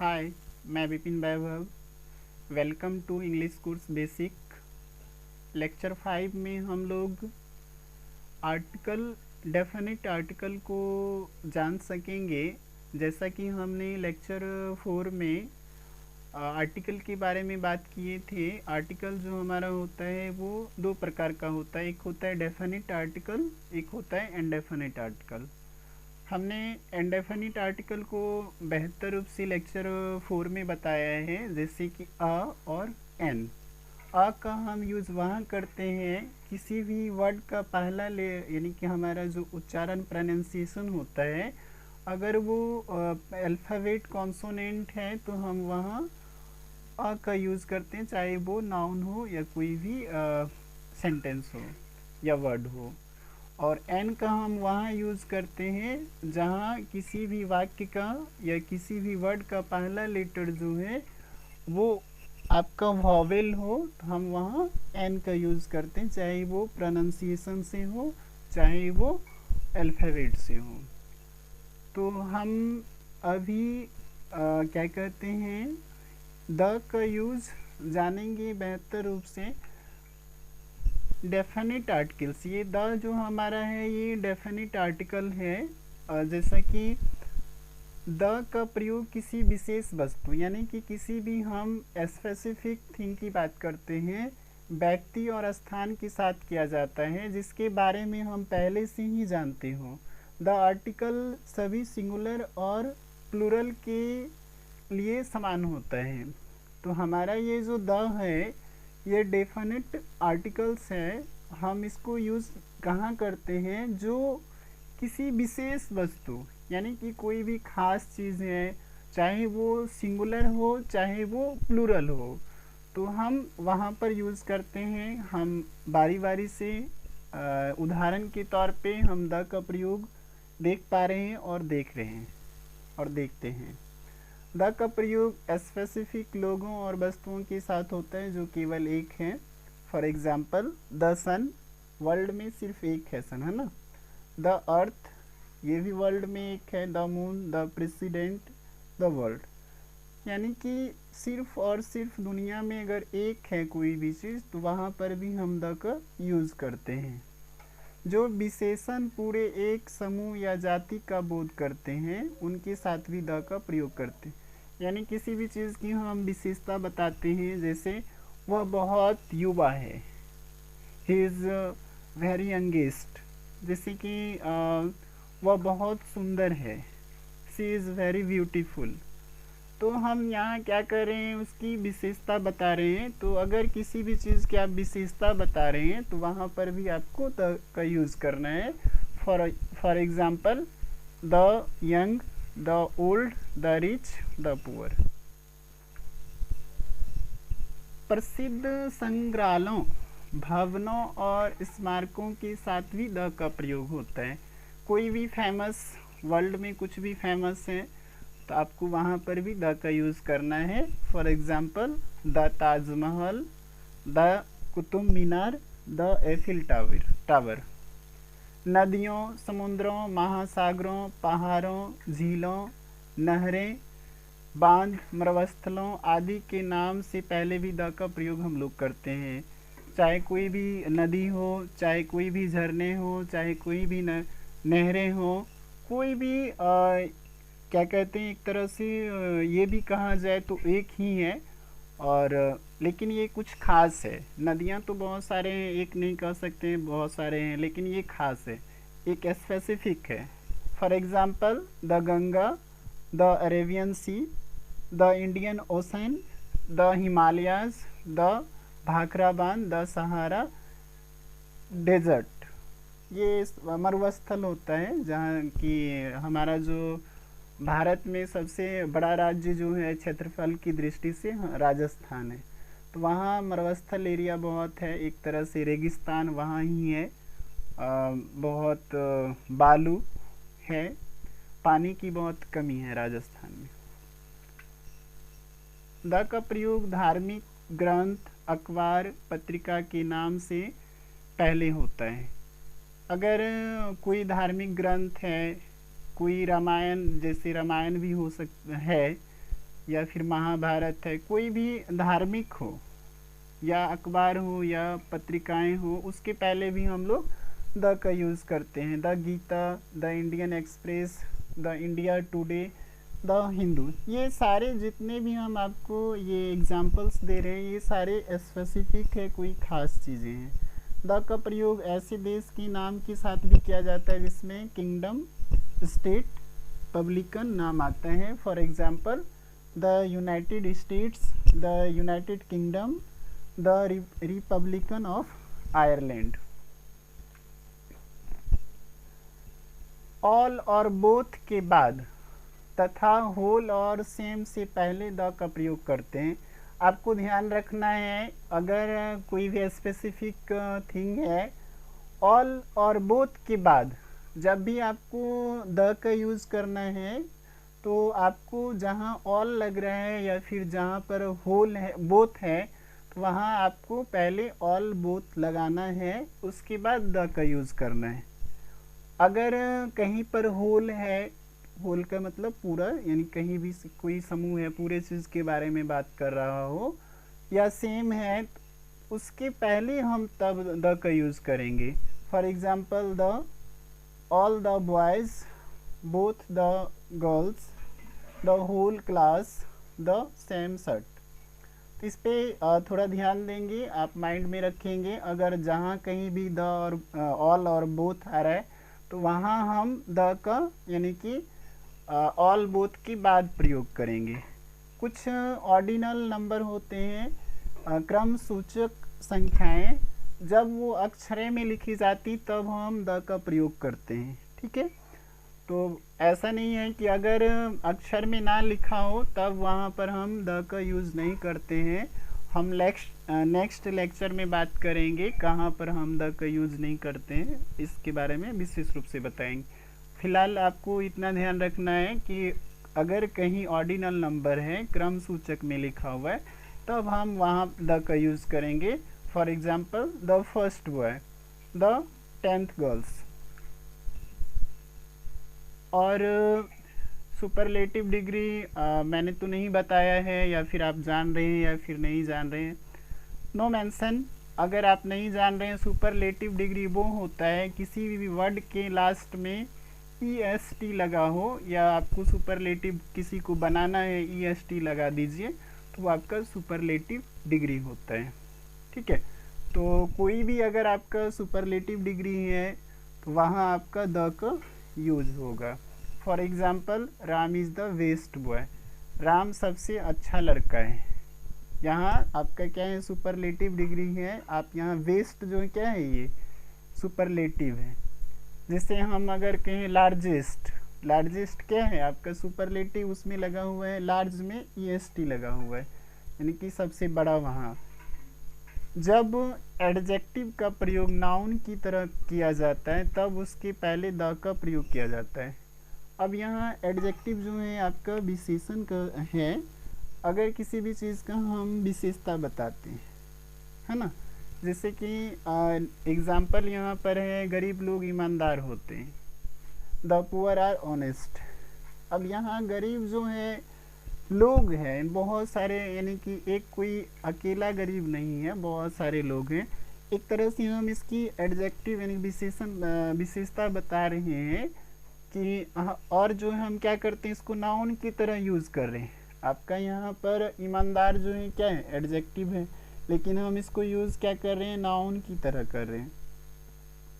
हाय, मैं Vipin Vaibhav. Welcome to English course basic. Lecture 5 में हम लोग आर्टिकल डेफिनेट आर्टिकल को जान सकेंगे। जैसा कि हमने लेक्चर 4 में आर्टिकल के बारे में बात किए थे। आर्टिकल जो हमारा होता है वो दो प्रकार का होता है, एक होता है डेफिनेट आर्टिकल, एक होता है इनडेफिनेट आर्टिकल। हमने इंडेफिनिट आर्टिकल को बेहतर रूप से लेक्चर 4 में बताया है, जैसे कि अ और एन। अ का हम यूज़ वहाँ करते हैं किसी भी वर्ड का पहला ले, यानी कि हमारा जो उच्चारण प्रोनाउंसिएशन होता है, अगर वो अल्फ़ाबेट कॉन्सोनेंट है तो हम वहाँ अ का यूज़ करते हैं, चाहे वो नाउन हो या कोई भी सेंटेंस हो या वर्ड हो। और एन का हम वहाँ यूज़ करते हैं जहाँ किसी भी वाक्य का या किसी भी वर्ड का पहला लेटर जो है वो आपका वॉवेल हो, तो हम वहाँ एन का यूज़ करते हैं, चाहे वो प्रोनाउंसिएशन से हो चाहे वो अल्फ़ाबेट से हो। तो हम अभी क्या कहते हैं, द का यूज़ जानेंगे बेहतर रूप से। डेफिनेट आर्टिकल्स, ये द जो हमारा है ये डेफिनेट आर्टिकल है। जैसा कि द का प्रयोग किसी विशेष वस्तु यानी कि किसी भी हम स्पेसिफिक थिंग की बात करते हैं, व्यक्ति और स्थान के साथ किया जाता है जिसके बारे में हम पहले से ही जानते हो। द आर्टिकल सभी सिंगुलर और प्लूरल के लिए समान होता है। तो हमारा ये जो द है ये डेफिनेट आर्टिकल्स है। हम इसको यूज़ कहाँ करते हैं, जो किसी विशेष वस्तु यानी कि कोई भी खास चीज़ है, चाहे वो सिंगुलर हो चाहे वो प्लूरल हो, तो हम वहाँ पर यूज़ करते हैं। हम बारी बारी से उदाहरण के तौर पे हम द का प्रयोग देख पा रहे हैं और देख रहे हैं और देखते हैं। द का प्रयोग स्पेसिफिक लोगों और वस्तुओं के साथ होता है जो केवल एक है। For example the sun, world में सिर्फ एक है सन, है ना। द अर्थ, ये भी वर्ल्ड में एक है। The moon, the president, the world, यानी कि सिर्फ और सिर्फ दुनिया में अगर एक है कोई भी चीज़ तो वहाँ पर भी हम द का यूज़ करते हैं। जो विशेषण पूरे एक समूह या जाति का बोध करते हैं उनके साथ भी द का प्रयोग करते हैं। यानी किसी भी चीज़ की हम विशेषता बताते हैं, जैसे वह बहुत युवा है, ही इज़ वेरी यंगेस्ट। जैसे कि वह बहुत सुंदर है, शी इज़ वेरी ब्यूटीफुल। तो हम यहाँ क्या कर रहे हैं, उसकी विशेषता बता रहे हैं। तो अगर किसी भी चीज़ की आप विशेषता बता रहे हैं तो वहाँ पर भी आपको द का यूज़ करना है। For example the young, the old, the rich, the poor. प्रसिद्ध संग्रहालयों, भवनों और स्मारकों के साथ भी द का प्रयोग होता है। कोई भी फेमस, वर्ल्ड में कुछ भी फेमस है तो आपको वहाँ पर भी द का यूज़ करना है। For example the Taj Mahal, the Qutub Minar, the Eiffel tower. नदियों, समुद्रों, महासागरों, पहाड़ों, झीलों, नहरें, बांध, मरुस्थलों आदि के नाम से पहले भी द का प्रयोग हम लोग करते हैं। चाहे कोई भी नदी हो, चाहे कोई भी झरने हो, चाहे कोई भी नहरें हो, कोई भी क्या कहते हैं, एक तरह से ये भी कहा जाए तो एक ही है। और लेकिन ये कुछ खास है। नदियाँ तो बहुत सारे हैं, एक नहीं कह सकते हैं, बहुत सारे हैं, लेकिन ये खास है, एक स्पेसिफिक है। For example the Ganga, the Arabian sea, the Indian ocean, the Himalayas, the Bhakraban, the Sahara desert. ये मरुस्थल होता है जहाँ की हमारा जो भारत में सबसे बड़ा राज्य जो है क्षेत्रफल की दृष्टि से राजस्थान है। तो वहाँ मरुस्थल एरिया बहुत है, एक तरह से रेगिस्तान वहाँ ही है। बहुत बालू है, पानी की बहुत कमी है राजस्थान में। द का प्रयोग धार्मिक ग्रंथ, अखबार, पत्रिका के नाम से पहले होता है। अगर कोई धार्मिक ग्रंथ है, कोई रामायण, जैसे रामायण भी हो सकता है, या फिर महाभारत है, कोई भी धार्मिक हो या अखबार हो या पत्रिकाएं हो, उसके पहले भी हम लोग द का यूज़ करते हैं। The Gita, the Indian Express, the India Today, the Hindu, ये सारे जितने भी हम आपको ये एग्जांपल्स दे रहे हैं, ये सारे स्पेसिफिक है, कोई ख़ास चीज़ें हैं। द का प्रयोग ऐसे देश के नाम के साथ भी किया जाता है जिसमें किंगडम, स्टेट, पब्लिकन नाम आता है। For example the United states, the United kingdom, the Republican of Ireland. All और बोथ के बाद तथा होल और सेम से पहले द का प्रयोग करते हैं। आपको ध्यान रखना है, अगर कोई भी स्पेसिफिक थिंग है, ऑल और बोथ के बाद जब भी आपको द का यूज़ करना है, तो आपको जहाँ ऑल लग रहा है या फिर जहाँ पर होल है, बोथ है, तो वहाँ आपको पहले ऑल बोथ लगाना है, उसके बाद द का यूज़ करना है। अगर कहीं पर होल है, होल का मतलब पूरा, यानी कहीं भी कोई समूह है, पूरे चीज़ के बारे में बात कर रहा हो, या सेम है, उसके पहले हम तब द का यूज़ करेंगे। For example the all the boys, both the girls, the whole class, the same shirt. तो इस पर थोड़ा ध्यान देंगे, आप माइंड में रखेंगे। अगर जहाँ कहीं भी द और ऑल और बोथ आ रहा है, तो वहाँ हम द का यानी कि ऑल बोथ के बाद प्रयोग करेंगे। कुछ ऑर्डिनल नंबर होते हैं, क्रम सूचक संख्याएं, जब वो अक्षरे में लिखी जाती तब हम द का प्रयोग करते हैं। ठीक है, तो ऐसा नहीं है कि अगर अक्षर में ना लिखा हो तब वहाँ पर हम द का यूज़ नहीं करते हैं। हम नेक्स्ट लेक्चर में बात करेंगे कहाँ पर हम द का यूज़ नहीं करते हैं, इसके बारे में विशेष रूप से बताएंगे। फिलहाल आपको इतना ध्यान रखना है कि अगर कहीं ऑर्डिनल नंबर है, क्रम सूचक में लिखा हुआ है, तब हम वहाँ द का यूज़ करेंगे। For example the first boy, the 10th girls. और सुपरलेटिव डिग्री मैंने तो नहीं बताया है, या फिर आप जान रहे हैं या फिर नहीं जान रहे हैं, नो मेंशन। अगर आप नहीं जान रहे हैं, सुपरलेटिव डिग्री वो होता है किसी भी वर्ड के लास्ट में EST लगा हो, या आपको सुपरलेटिव किसी को बनाना है EST लगा दीजिए, तो वो आपका सुपरलेटिव डिग्री होता है। ठीक है, तो कोई भी अगर आपका सुपरलेटिव डिग्री है तो वहाँ आपका द का यूज़ होगा। For example Ram is the best boy, Ram सबसे अच्छा लड़का है। यहाँ आपका क्या है, सुपरलेटिव डिग्री है। आप यहाँ वेस्ट जो है क्या है, ये सुपरलेटिव है। जैसे हम अगर कहें लार्जेस्ट, लार्जेस्ट क्या है आपका सुपरलेटिव, उसमें लगा हुआ है, लार्ज में EST लगा हुआ है, यानी कि सबसे बड़ा। वहाँ जब एडजेक्टिव का प्रयोग नाउन की तरह किया जाता है, तब उसके पहले द का प्रयोग किया जाता है। अब यहाँ एडजेक्टिव जो है आपका विशेषण का है, अगर किसी भी चीज़ का हम विशेषता बताते हैं, है ना। जैसे कि एग्जाम्पल यहाँ पर है, गरीब लोग ईमानदार होते हैं, द पुअर आर ऑनेस्ट। अब यहाँ गरीब जो है लोग हैं बहुत सारे, यानी कि एक कोई अकेला गरीब नहीं है, बहुत सारे लोग हैं। एक तरह से हम इसकी एडजेक्टिव यानी विशेषता बता रहे हैं कि और जो हम क्या करते हैं, इसको नाउन की तरह यूज़ कर रहे हैं। आपका यहाँ पर ईमानदार जो है क्या है, एडजेक्टिव है, लेकिन हम इसको यूज़ क्या कर रहे हैं, नाउन की तरह कर रहे हैं।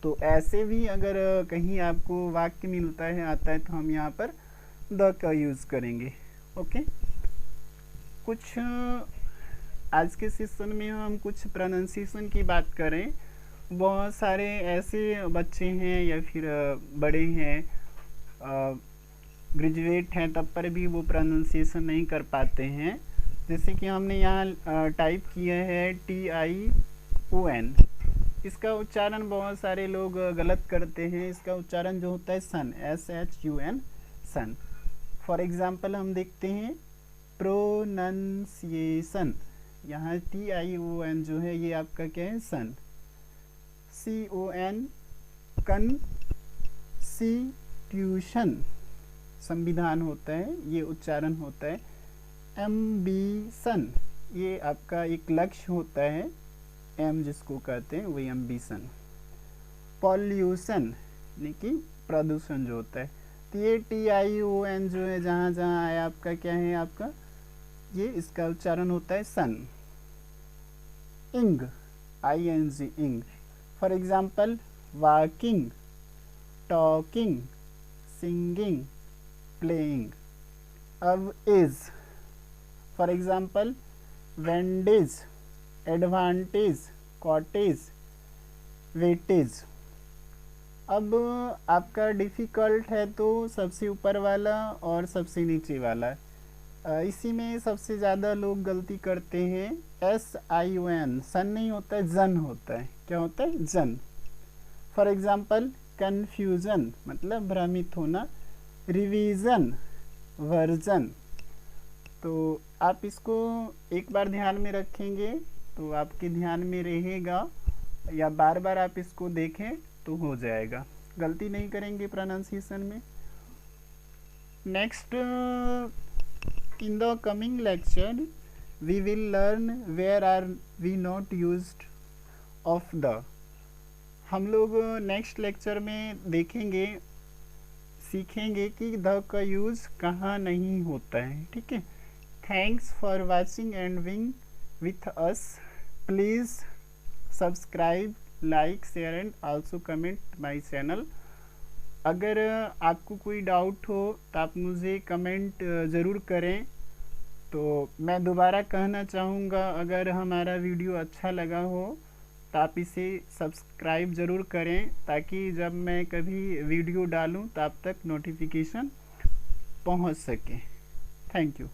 तो ऐसे भी अगर कहीं आपको वाक्य मिलता है, आता है, तो हम यहाँ पर द का यूज़ करेंगे। ओके, कुछ आज के सेशन में हम कुछ प्रोनाउंसिएशन की बात करें। बहुत सारे ऐसे बच्चे हैं या फिर बड़े हैं, ग्रेजुएट हैं, तब पर भी वो प्रोनाउंसिएशन नहीं कर पाते हैं। जैसे कि हमने यहाँ टाइप किया है TION, इसका उच्चारण बहुत सारे लोग गलत करते हैं। इसका उच्चारण जो होता है सन, SHUN, सन। फॉर एग्जाम्पल हम देखते हैं प्रोनंसिएशन, यहाँ TION जो है ये आपका क्या है, सन। CON, कॉन्स्टिट्यूशन, संविधान होता है, ये उच्चारण होता है। एम्बिशन, ये आपका एक लक्ष्य होता है, एम जिसको कहते हैं वही एम्बिशन। पॉल्यूशन यानी कि प्रदूषण जो होता है, तो ये TION जो है जहाँ जहाँ आया आपका क्या है आपका, ये इसका उच्चारण होता है सन। Ing, ING ing, for example walking, talking, singing, playing. अब age, for example bandage, advantage, cottage, weightage. अब आपका डिफ़िकल्ट है तो सबसे ऊपर वाला और सबसे नीचे वाला, इसी में सबसे ज़्यादा लोग गलती करते हैं। SION, सन नहीं होता है, जन होता है। क्या होता है? जन। फॉर एग्जाम्पल कन्फ्यूज़न मतलब भ्रमित होना, रिवीजन, वर्जन। तो आप इसको एक बार ध्यान में रखेंगे तो आपके ध्यान में रहेगा, या बार बार आप इसको देखें तो हो जाएगा, गलती नहीं करेंगे प्रोनाउंसिएशन में। Next, in the coming lecture we will learn where are we not used of the. हम लोग नेक्स्ट लेक्चर में देखेंगे, सीखेंगे कि द का यूज़ कहाँ नहीं होता है। ठीक है, thanks for watching and being with us. Please subscribe, like, share and also comment my channel. अगर आपको कोई डाउट हो तो आप मुझे कमेंट ज़रूर करें। तो मैं दोबारा कहना चाहूँगा, अगर हमारा वीडियो अच्छा लगा हो तो आप इसे सब्सक्राइब ज़रूर करें, ताकि जब मैं कभी वीडियो डालूँ तो आप तक नोटिफिकेशन पहुँच सके। Thank you.